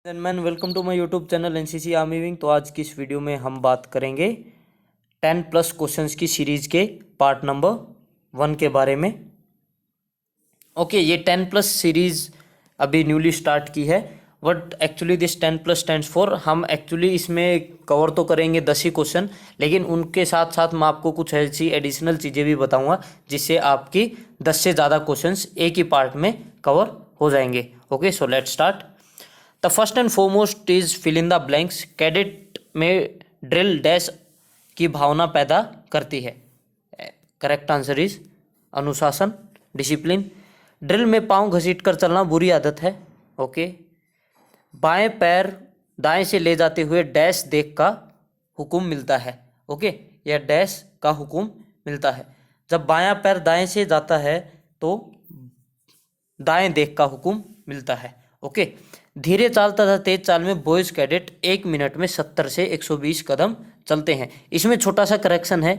Man welcome to my YouTube channel NCC army wing. तो आज की इस वीडियो में हम बात करेंगे 10+ क्वेश्चंस की सीरीज के पार्ट नंबर 1 के बारे में। ओके, ये 10+ सीरीज अभी न्यूली स्टार्ट की है। What actually this 10+ stands for, हम एक्चुअली इसमें कवर तो करेंगे 10 ही क्वेश्चन, लेकिन उनके साथ साथ मैं आपको कुछ ऐसी एडिशनल चीज़ें भी बताऊंगा जिससे आपकी 10 से ज़्यादा क्वेश्चंस एक ही पार्ट में कवर हो जाएंगे। Okay, so let's start. The first and foremost is fill in the blanks. Cadet में ड्रिल डैश की भावना पैदा करती है। करेक्ट आंसर इज अनुशासन, डिसिप्लिन। ड्रिल में पाँव घसीट कर चलना बुरी आदत है। ओके। बाएं पैर दाएं से ले जाते हुए डैश देख का हुक्म मिलता है। ओके, यह डैश का हुक्म मिलता है। जब बायां पैर दाएं से जाता है तो दाएं देख का हुक्म मिलता है। ओके। धीरे चाल तथा तेज चाल में बॉयज कैडेट 1 मिनट में 70 से 120 कदम चलते हैं। इसमें छोटा सा करेक्शन है,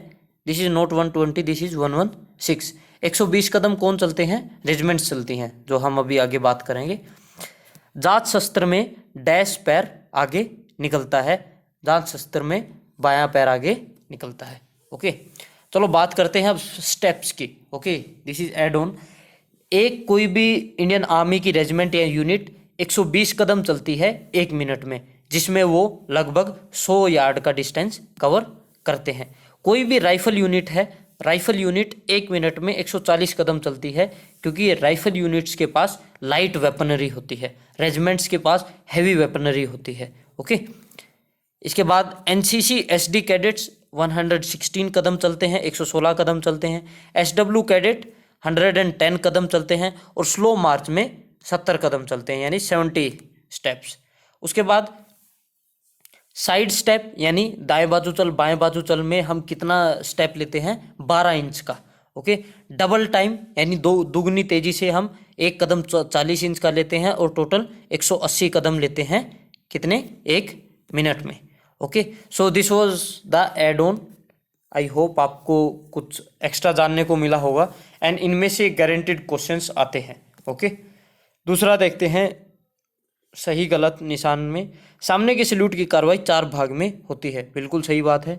this is not 120, this is 116। 120 कदम कौन चलते हैं? रेजिमेंट्स चलती हैं, जो हम अभी आगे बात करेंगे। जांच शस्त्र में डैश पैर आगे निकलता है। जांच शस्त्र में बायां पैर आगे निकलता है। ओके, चलो बात करते हैं अब स्टेप्स की। Okay, this is add on. एक कोई भी इंडियन आर्मी की रेजिमेंट या यूनिट 120 कदम चलती है 1 मिनट में, जिसमें वो लगभग 100 यार्ड का डिस्टेंस कवर करते हैं। कोई भी राइफल यूनिट है, राइफल यूनिट 1 मिनट में 140 कदम चलती है, क्योंकि ये राइफल यूनिट्स के पास लाइट वेपनरी होती है, रेजिमेंट्स के पास हैवी वेपनरी होती है। ओके, इसके बाद एनसीसी एसडी कैडेट्स 116 कदम चलते हैं, 116 कदम चलते हैं। एसडब्ल्यू कैडेट 110 कदम चलते हैं और स्लो मार्च में 70 कदम चलते हैं, यानी 70 स्टेप्स। उसके बाद साइड स्टेप यानी दाएं बाजू चल बाएं बाजू चल में हम कितना स्टेप लेते हैं? 12 इंच का। ओके। डबल टाइम यानी दुगनी तेजी से हम 1 कदम 40 इंच का लेते हैं और टोटल 180 कदम लेते हैं। कितने? 1 मिनट में। Okay, so this was the add on. I hope आपको कुछ एक्स्ट्रा जानने को मिला होगा एंड इनमें से गारंटेड क्वेश्चंस आते हैं। ओके, दूसरा देखते हैं सही गलत निशान में। सामने के सैल्यूट की कार्रवाई 4 भाग में होती है, बिल्कुल सही बात है।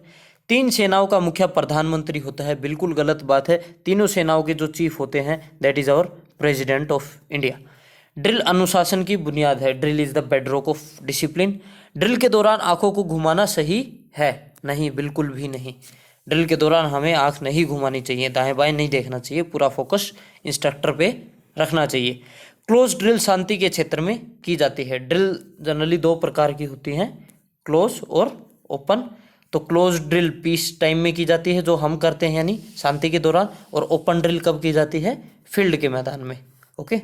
3 सेनाओं का मुखिया प्रधानमंत्री होता है, बिल्कुल गलत बात है। तीनों सेनाओं के जो चीफ होते हैं that is our president of India. Drill अनुशासन की बुनियाद है, drill is the bedrock of discipline. Drill के दौरान आंखों को घुमाना सही है? नहीं, बिल्कुल भी नहीं। ड्रिल के दौरान हमें आंख नहीं घुमानी चाहिए, दाएं बाएं नहीं देखना चाहिए, पूरा फोकस इंस्ट्रक्टर पे रखना चाहिए। क्लोज ड्रिल शांति के क्षेत्र में की जाती है। ड्रिल जनरली 2 प्रकार की होती हैं, क्लोज और ओपन। तो क्लोज ड्रिल पीस टाइम में की जाती है, जो हम करते हैं यानी शांति के दौरान, और ओपन ड्रिल कब की जाती है? फील्ड के मैदान में। ओके,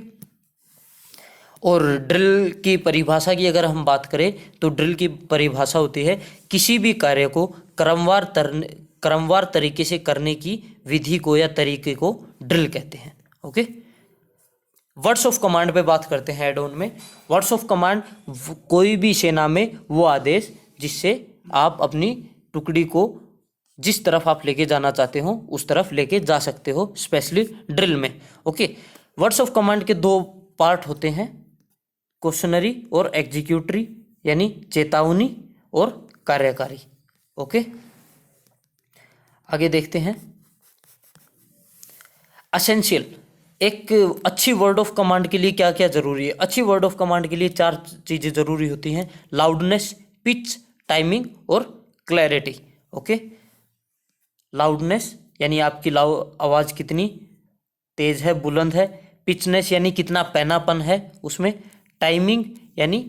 और ड्रिल की परिभाषा की अगर हम बात करें तो ड्रिल की परिभाषा होती है किसी भी कार्य को क्रमवार तरीके से करने की विधि को या तरीके को ड्रिल कहते हैं। ओके, वर्ड्स ऑफ कमांड पे बात करते हैं एड ऑन में। वर्ड्स ऑफ कमांड कोई भी सेना में वो आदेश जिससे आप अपनी टुकड़ी को जिस तरफ आप लेके जाना चाहते हो उस तरफ लेके जा सकते हो, स्पेशली ड्रिल में। ओके, वर्ड्स ऑफ कमांड के 2 पार्ट होते हैं, क्वेश्चनरी और एग्जीक्यूटरी, यानी चेतावनी और कार्यकारी। ओके, आगे देखते हैं। असेंशियल, एक अच्छी वर्ड ऑफ कमांड के लिए क्या क्या जरूरी है? अच्छी वर्ड ऑफ कमांड के लिए 4 चीजें जरूरी होती हैं, लाउडनेस, पिच, टाइमिंग और क्लैरिटी। ओके, लाउडनेस यानी आपकी आवाज कितनी तेज है, बुलंद है। पिचनेस यानी कितना पैनापन है उसमें। टाइमिंग यानी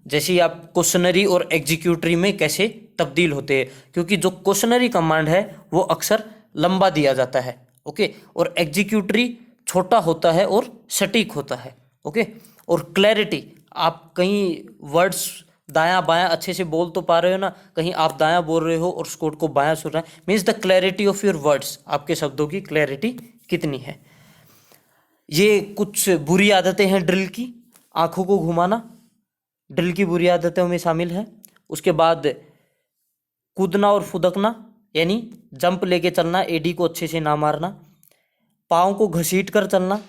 जैसे आप क्वेश्चनरी और एग्जीक्यूटरी में कैसे तब्दील होते हैं, क्योंकि जो क्वेश्चनरी कमांड है वो अक्सर लंबा दिया जाता है। ओके, और एग्जीक्यूटरी छोटा होता है और सटीक होता है। ओके, और क्लैरिटी, आप कहीं वर्ड्स दायां बायां अच्छे से बोल तो पा रहे हो ना, कहीं आप दायां बोल रहे हो और स्कोर को बायां सुन रहा है, means the clarity of your words, आपके शब्दों की क्लैरिटी कितनी है। ये कुछ बुरी आदतें हैं ड्रिल की। आंखों को घुमाना ड्रिल की बुरी आदतों में शामिल है। उसके बाद कूदना और फुदकना, यानी जंप लेके चलना, एडी को अच्छे से ना मारना। पाँव को घसीट कर चलना,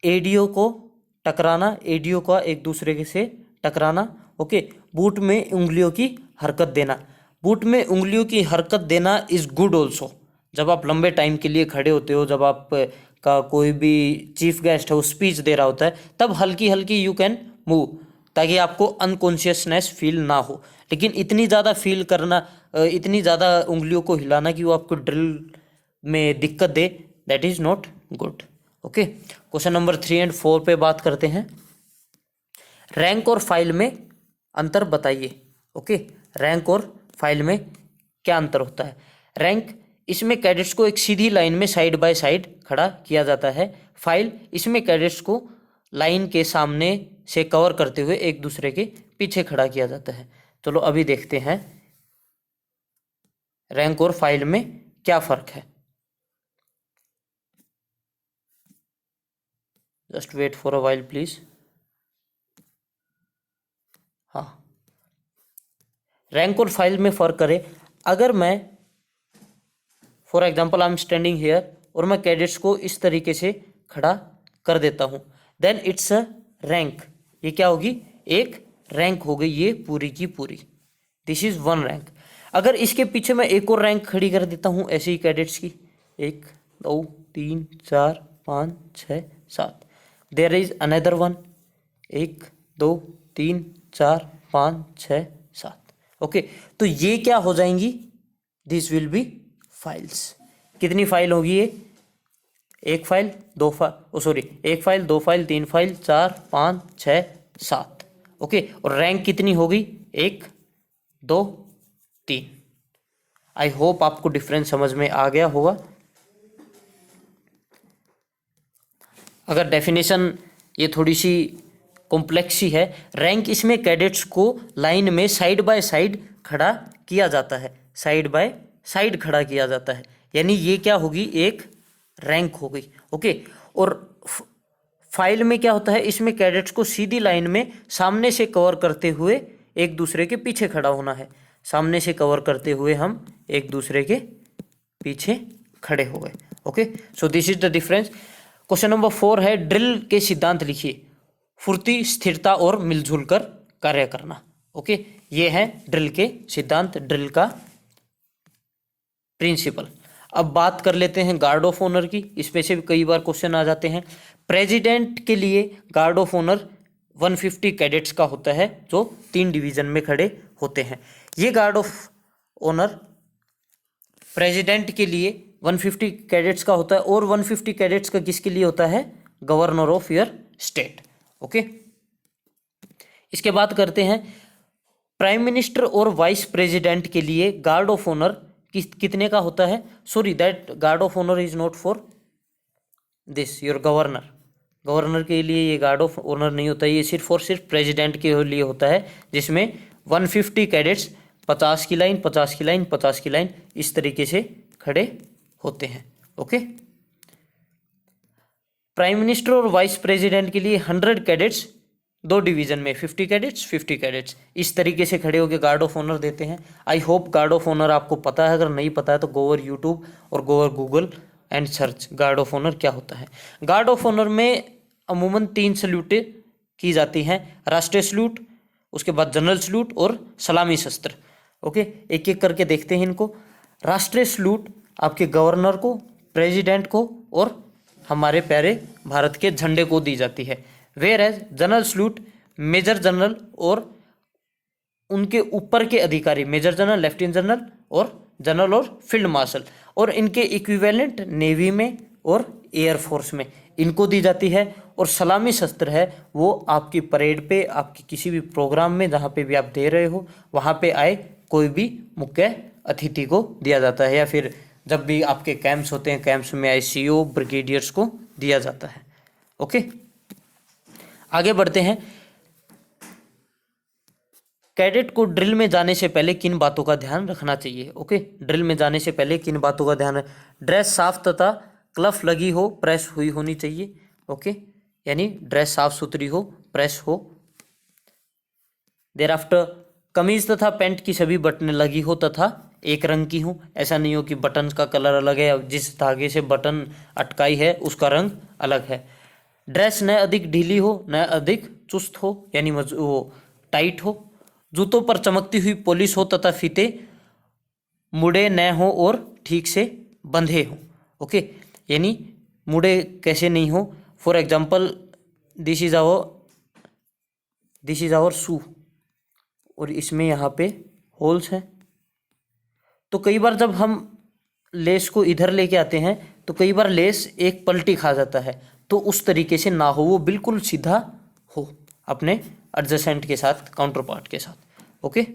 एडीओ को टकराना, एडीओ का एक दूसरे से टकराना। ओके, बूट में उंगलियों की हरकत देना। बूट में उंगलियों की हरकत देना इज गुड ऑल्सो। जब आप लंबे टाइम के लिए खड़े होते हो, जब आप का कोई भी चीफ गेस्ट है वो स्पीच दे रहा होता है, तब हल्की हल्की यू कैन मूव, ताकि आपको अनकॉन्शियसनेस फील ना हो। लेकिन इतनी ज़्यादा फील करना, इतनी ज़्यादा उंगलियों को हिलाना कि वो आपको ड्रिल में दिक्कत दे, that is not good. Okay, question number 3 and 4 पे बात करते हैं। रैंक और फाइल में अंतर बताइए। ओके, रैंक और फाइल में क्या अंतर होता है? रैंक, इसमें कैडेट्स को एक सीधी लाइन में साइड बाय साइड खड़ा किया जाता है। फाइल, इसमें कैडेट्स को लाइन के सामने से कवर करते हुए एक दूसरे के पीछे खड़ा किया जाता है। चलो अभी देखते हैं रैंक और फाइल में क्या फर्क है। Just wait for a while please. हाँ, रैंक और फाइल में फर्क करें। अगर मैं for example I am standing here और मैं कैडेट्स को इस तरीके से खड़ा कर देता हूं, देन इट्स अ रैंक। ये क्या होगी? एक रैंक हो गई ये पूरी की पूरी। This is one rank. अगर इसके पीछे मैं एक और रैंक खड़ी कर देता हूं ऐसे ही कैडेट्स की, 1 2 3 4 5 6 7, there is another one, 1 2 3 4 5 6 7। Okay, तो ये क्या हो जाएंगी? This will be files. कितनी फाइल होगी ये? एक फाइल, दो फाइल, सॉरी, एक फाइल, दो फाइल, तीन फाइल, 4 5 6 7। ओके, और रैंक कितनी होगी? 1 2 3। आई होप आपको डिफरेंस समझ में आ गया होगा। अगर डेफिनेशन ये थोड़ी सी कॉम्प्लेक्स ही है। रैंक, इसमें कैडेट्स को लाइन में साइड बाय साइड खड़ा किया जाता है, साइड बाय साइड खड़ा किया जाता है, यानी ये क्या होगी? एक रैंक हो गई। ओके, और फाइल में क्या होता है? इसमें कैडेट्स को सीधी लाइन में सामने से कवर करते हुए एक दूसरे के पीछे खड़ा होना है। सामने से कवर करते हुए हम एक दूसरे के पीछे खड़े हो गए। Okay, so this is the difference. Question number 4 है, ड्रिल के सिद्धांत लिखिए। फुर्ती, स्थिरता और मिलजुल कर कार्य करना। ओके, ये है ड्रिल के सिद्धांत, ड्रिल का प्रिंसिपल। अब बात कर लेते हैं गार्ड ऑफ ऑनर की। इस पे से भी कई बार क्वेश्चन आ जाते हैं। प्रेसिडेंट के लिए गार्ड ऑफ ऑनर 150 कैडेट्स का होता है, जो 3 डिवीजन में खड़े होते हैं। ये गार्ड ऑफ ऑनर प्रेसिडेंट के लिए 150 कैडेट्स का होता है, और 150 कैडेट्स का किसके लिए होता है? Governor of your state. Okay, इसके बाद करते हैं प्राइम मिनिस्टर और वाइस प्रेसिडेंट के लिए गार्ड ऑफ ऑनर कितने का होता है? Sorry, that guard of honour is not for this your governor. Governor के लिए ये गार्ड ऑफ ऑनर नहीं होता, ये सिर्फ और सिर्फ प्रेसिडेंट के लिए होता है, जिसमें 150 कैडेट्स 50 की लाइन, 50 की लाइन, 50 की लाइन इस तरीके से खड़े होते हैं। ओके, प्राइम मिनिस्टर और वाइस प्रेसिडेंट के लिए 100 कैडेट्स 2 डिवीजन में, 50 कैडेट्स 50 कैडेट्स इस तरीके से खड़े होकर गार्ड ऑफ ऑनर देते हैं। I hope guard of honour आपको पता है। अगर नहीं पता है तो गो ओवर यूट्यूब और go over Google and search guard of honour क्या होता है। गार्ड ऑफ ऑनर में अमूमन 3 सल्यूटें की जाती हैं, राष्ट्रीय सल्यूट, उसके बाद जनरल सल्यूट और सलामी शस्त्र। ओके, एक एक करके देखते हैं इनको। राष्ट्रीय सल्यूट आपके गवर्नर को, प्रेसिडेंट को और हमारे प्यारे भारत के झंडे को दी जाती है। Whereas general salute major general और उनके ऊपर के अधिकारी, मेजर जनरल, लेफ्टिनेंट जनरल और जनरल और फील्ड मार्शल, और इनके इक्विवेलेंट नेवी में और एयरफोर्स में इनको दी जाती है। और सलामी शस्त्र है वो आपकी परेड पे, आपकी किसी भी प्रोग्राम में जहाँ पे भी आप दे रहे हो वहाँ पे आए कोई भी मुख्य अतिथि को दिया जाता है, या फिर जब भी आपके कैंप्स होते हैं, कैंप्स में आए सीओ, ब्रिगेडियर्स को दिया जाता है। ओके, आगे बढ़ते हैं। कैडेट को ड्रिल में जाने से पहले किन बातों का ध्यान रखना चाहिए? ओके, ड्रिल में जाने से पहले किन बातों का ध्यान? ड्रेस साफ तथा क्लफ लगी हो, प्रेस हुई होनी चाहिए। ओके, यानी ड्रेस साफ सुथरी हो, प्रेस हो। देयर आफ्टर कमीज तथा पैंट की सभी बटनें लगी हो तथा एक रंग की हो। ऐसा नहीं हो कि बटन का कलर अलग है, जिस धागे से बटन अटकाई है उसका रंग अलग है। ड्रेस न अधिक ढीली हो न अधिक चुस्त हो, यानी वो टाइट हो, जूतों पर चमकती हुई पॉलिश हो तथा फीते मुड़े न हो और ठीक से बंधे हो। ओके, यानी मुड़े कैसे नहीं हो। For example this is our shoe और इसमें यहाँ पे होल्स हैं, तो कई बार जब हम लेस को इधर लेके आते हैं तो कई बार लेस एक पलटी खा जाता है, तो उस तरीके से ना हो, वो बिल्कुल सीधा हो अपने एडजेसेंट के साथ, काउंटर पार्ट के साथ। ओके,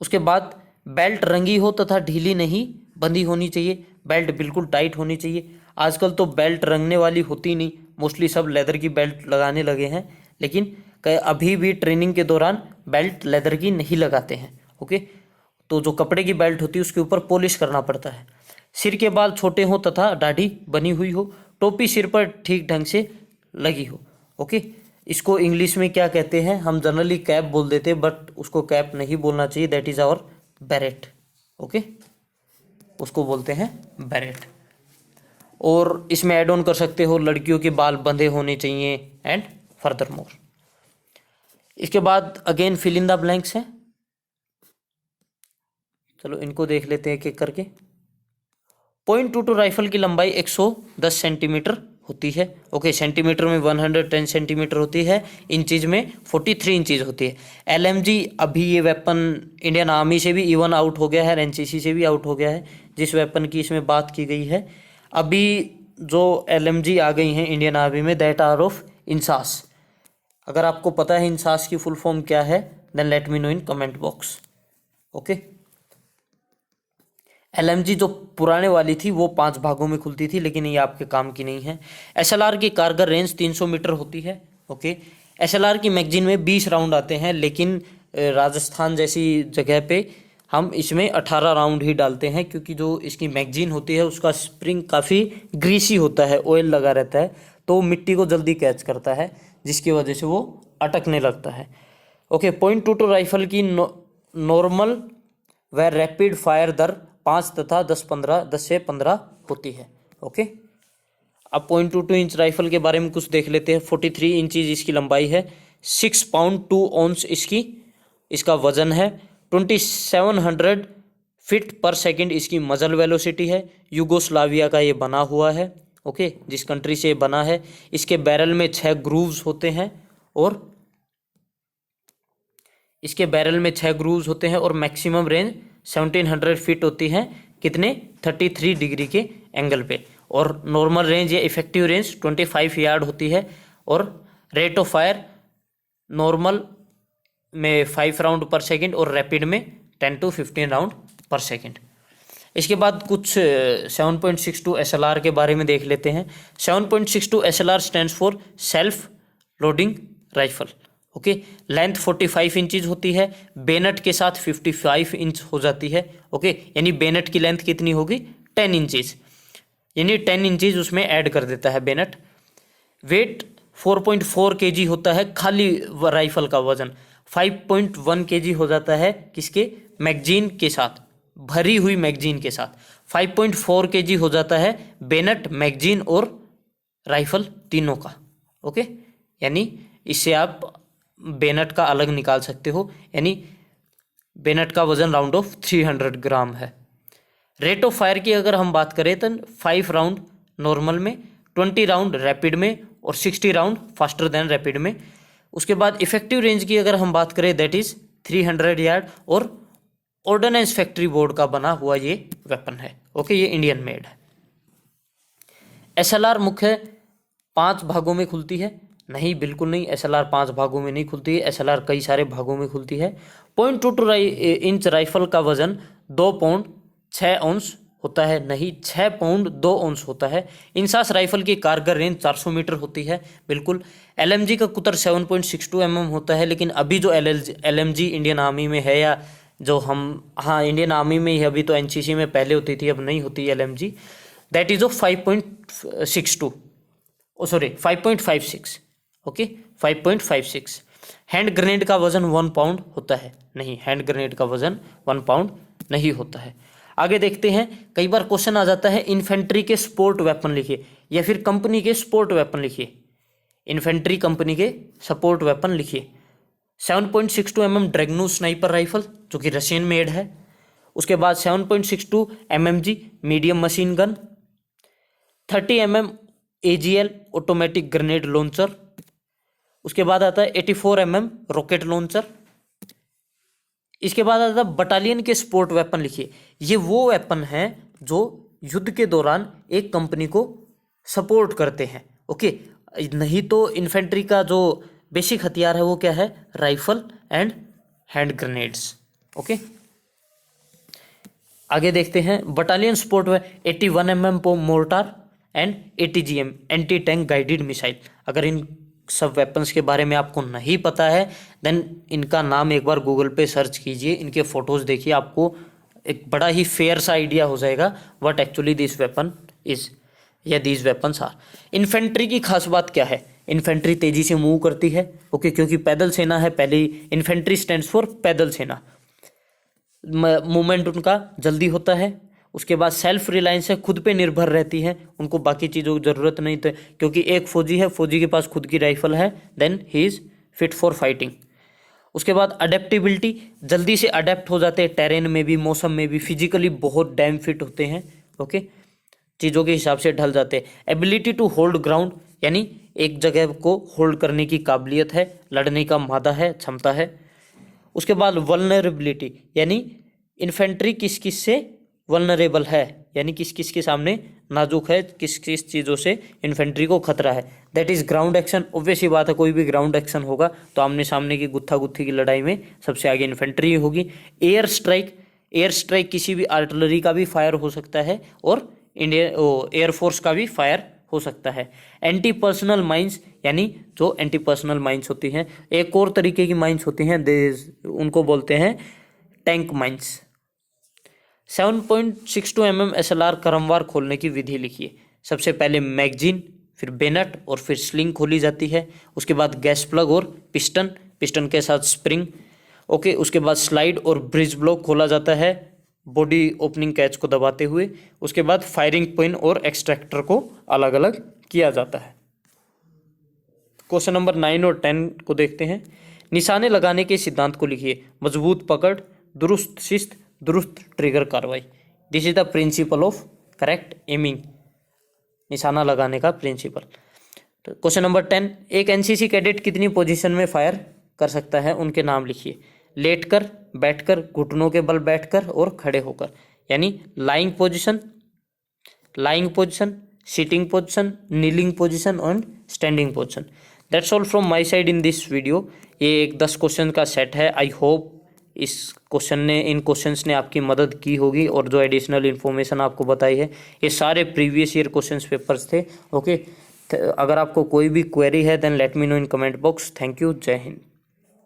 उसके बाद बेल्ट रंगी हो तथा ढीली नहीं बंधी होनी चाहिए, बेल्ट बिल्कुल टाइट होनी चाहिए। आजकल तो बेल्ट रंगने वाली होती नहीं, मोस्टली सब लेदर की बेल्ट लगाने लगे हैं, लेकिन अभी भी ट्रेनिंग के दौरान बेल्ट लेदर की नहीं लगाते हैं। ओके, तो जो कपड़े की बेल्ट होती है उसके ऊपर पॉलिश करना पड़ता है। सिर के बाल छोटे हो तथा दाढ़ी बनी हुई हो, टोपी सिर पर ठीक ढंग से लगी हो। ओके, इसको इंग्लिश में क्या कहते हैं, हम जनरली कैप बोल देते हैं, बट उसको कैप नहीं बोलना चाहिए, that is our beret. Okay, उसको बोलते हैं बैरेट। और इसमें ऐड ऑन कर सकते हो लड़कियों के बाल बंधे होने चाहिए एंड फर्दर मोर। इसके बाद again fill in the blanks हैं, चलो इनको देख लेते हैं एक एक करके। .22 राइफल की लंबाई 110 सेंटीमीटर होती है। ओके, सेंटीमीटर में 110 सेंटीमीटर होती है, इंचज में 43 इंचज होती है। LMG अभी ये वेपन इंडियन आर्मी से भी इवन आउट हो गया है, NCC से भी आउट हो गया है, जिस वेपन की इसमें बात की गई है। अभी जो LMG आ गई हैं इंडियन आर्मी में, दैट आर ऑफ इंसास। अगर आपको पता है इंसास की फुल फॉर्म क्या है, then let me know in comment box. Okay, LMG जो पुराने वाली थी वो 5 भागों में खुलती थी, लेकिन ये आपके काम की नहीं है। SLR की कारगर रेंज 300 मीटर होती है। ओके, SLR की मैगजीन में 20 राउंड आते हैं, लेकिन राजस्थान जैसी जगह पे हम इसमें 18 राउंड ही डालते हैं, क्योंकि जो इसकी मैगजीन होती है उसका स्प्रिंग काफ़ी ग्रीसी होता है, ऑयल लगा रहता है, तो मिट्टी को जल्दी कैच करता है, जिसकी वजह से वो अटकने लगता है। ओके, .22 राइफल की नॉर्मल व रैपिड फायर दर 5 तथा 10 से 15 होती है। ओके, अब .22 इंच राइफल के बारे में कुछ देख लेते हैं। 43 इंचज इसकी लंबाई है, 6 पाउंड 2 ऑunce इसका वजन है, 2700 फीट पर सेकंड इसकी मजल वेलोसिटी है। यूगोस्लाविया का ये बना हुआ है। ओके, जिस कंट्री से बना है। इसके बैरल में 6 ग्रूव्स होते हैं और मैक्सिमम रेंज 1700 फीट होती है, कितने 33 डिग्री के एंगल पे, और नॉर्मल रेंज या इफेक्टिव रेंज 25 यार्ड होती है, और रेट ऑफ फायर नॉर्मल में 5 राउंड पर सेकंड और रैपिड में 10 to 15 राउंड पर सेकंड। इसके बाद कुछ 7.62 SLR के बारे में देख लेते हैं। 7.62 SLR stands for self loading rifle. Okay, length 45 inches होती है, बेनट के साथ 55 इंच हो जाती है। ओके, यानी बेनट की लेंथ कितनी होगी 10 इंचज, यानी 10 इंचज उसमें ऐड कर देता है बेनट। वेट 4.4 kg होता है, खाली राइफल का वजन 5.1 kg हो जाता है, किसके मैगजीन के साथ, भरी हुई मैगजीन के साथ 5.4 kg हो जाता है बेनट, मैगजीन और राइफल तीनों का। ओके, यानी इससे आप बेनट का अलग निकाल सकते हो, यानी बेनट का वजन राउंड ऑफ 300 ग्राम है। रेट ऑफ फायर की अगर हम बात करें तो 5 राउंड नॉर्मल में, 20 राउंड रैपिड में और 60 राउंड फास्टर देन रैपिड में। उसके बाद इफेक्टिव रेंज की अगर हम बात करें दैट इज 300 यार्ड, और ऑर्डिनेंस फैक्ट्री बोर्ड का बना हुआ ये वेपन है। ओके, ये इंडियन मेड है। SLR मुख्य 5 भागों में खुलती है, नहीं बिल्कुल नहीं, SLR 5 भागों में नहीं खुलती है, SLR कई सारे भागों में खुलती है। .22 इंच राइफल का वजन 2 पाउंड 6 ऑunce होता है, नहीं 6 पाउंड 2 ऑunce होता है। इंसास राइफल की कारगर रेंज 400 मीटर होती है, बिल्कुल। LMG का कुतर 7.62 mm होता है, लेकिन अभी जो LMG इंडियन आर्मी में है, या जो हम, हाँ इंडियन आर्मी में ही, अभी तो NCC में पहले होती थी, अब नहीं होती LMG, that is of 5.62, sorry 5.56। Okay, 5.56। Hand grenade का वजन 1 पाउंड होता है, नहीं हैंड ग्रेनेड का वजन 1 पाउंड नहीं होता है। आगे देखते हैं, कई बार क्वेश्चन आ जाता है इन्फेंट्री के स्पोर्ट वेपन लिखिए, या फिर कंपनी के स्पोर्ट वेपन लिखिए। इन्फेंट्री कंपनी के सपोर्ट वेपन लिखिए। 7.62 mm ड्रैगनू स्नाइपर राइफल जो कि रशियन मेड है। उसके बाद 7.62 mmg medium machine gun, 30 mm AGL automatic grenade launcher. उसके बाद आता है 84 mm रॉकेट लॉन्चर। इसके बाद आता है बटालियन के स्पोर्ट वेपन लिखिए। ये वो वेपन हैं जो युद्ध के दौरान एक कंपनी को सपोर्ट करते हैं। ओके, नहीं तो इन्फेंट्री का जो बेसिक हथियार है वो क्या है, rifle and hand grenades. Okay, आगे देखते हैं बटालियन स्पोर्ट में 81 mm mortar and ATGM anti tank guided missile. अगर इन सब वेपन्स के बारे में आपको नहीं पता है देन इनका नाम एक बार गूगल पे सर्च कीजिए, इनके फोटोज देखिए, आपको एक बड़ा ही फेयर सा आइडिया हो जाएगा what actually this weapon is या दीज वेपन्स आर। इन्फेंट्री की खास बात क्या है, इन्फेंट्री तेजी से मूव करती है। ओके, क्योंकि पैदल सेना है, पहले ही इन्फेंट्री स्टैंड्स फॉर पैदल सेना, मूवमेंट उनका जल्दी होता है। उसके बाद सेल्फ रिलायंस है, खुद पे निर्भर रहती है, उनको बाकी चीज़ों की ज़रूरत नहीं थी, क्योंकि एक फौजी है, फौजी के पास खुद की राइफल है, then he is fit for fighting. उसके बाद अडेप्टिबिलिटी, जल्दी से अडेप्ट हो जाते हैं, टेरेन में भी, मौसम में भी, फिजिकली बहुत डैम फिट होते हैं। ओके, चीज़ों के हिसाब से ढल जाते हैं। एबिलिटी टू होल्ड ग्राउंड, यानी एक जगह को होल्ड करने की काबिलियत है, लड़ने का मादा है, क्षमता है। उसके बाद वल्नरेबिलिटी, यानी इन्फेंट्री किस किस से वल्नरेबल है, यानी किस किस के सामने नाजुक है, किस किस चीज़ों से इन्फेंट्री को खतरा है। That is ground action, obvious ही बात है, कोई भी ग्राउंड एक्शन होगा तो आमने सामने की गुत्था गुत्थी की लड़ाई में सबसे आगे इन्फेंट्री होगी। एयर स्ट्राइक, एयर स्ट्राइक किसी भी आर्टिलरी का भी फायर हो सकता है और इंडियन एयरफोर्स का भी फायर हो सकता है। एंटी पर्सनल माइंस, यानी जो एंटी पर्सनल माइंस होती हैं, एक और तरीके की माइंस होती हैं, उनको बोलते हैं टैंक माइंस। 7.62 mm SLR क्रमवार खोलने की विधि लिखिए। सबसे पहले मैगजीन, फिर बेनट और फिर स्लिंग खोली जाती है। उसके बाद गैस प्लग और पिस्टन, पिस्टन के साथ स्प्रिंग। ओके, उसके बाद स्लाइड और ब्रिज ब्लॉक खोला जाता है बॉडी ओपनिंग कैच को दबाते हुए। उसके बाद फायरिंग पिन और एक्सट्रैक्टर को अलग अलग किया जाता है। क्वेश्चन नंबर 9 और 10 को देखते हैं। निशाने लगाने के सिद्धांत को लिखिए। मजबूत पकड़, दुरुस्त शिस्त, दुरुस्त ट्रिगर कार्रवाई। This is the principle of correct aiming, निशाना लगाने का प्रिंसिपल। तो क्वेश्चन नंबर 10, एक एनसीसी कैडेट कितनी पोजीशन में फायर कर सकता है, उनके नाम लिखिए। लेटकर, बैठकर, घुटनों के बल बैठकर और खड़े होकर, यानी lying position, sitting position, kneeling position और standing position. That's all from my side in this video. ये एक 10 क्वेश्चन का सेट है। आई होप इन क्वेश्चंस ने आपकी मदद की होगी और जो एडिशनल इन्फॉर्मेशन आपको बताई है ये सारे प्रीवियस ईयर क्वेश्चंस पेपर्स थे। ओके, अगर आपको कोई भी क्वेरी है then let me know in comment box. Thank you, जय हिंद।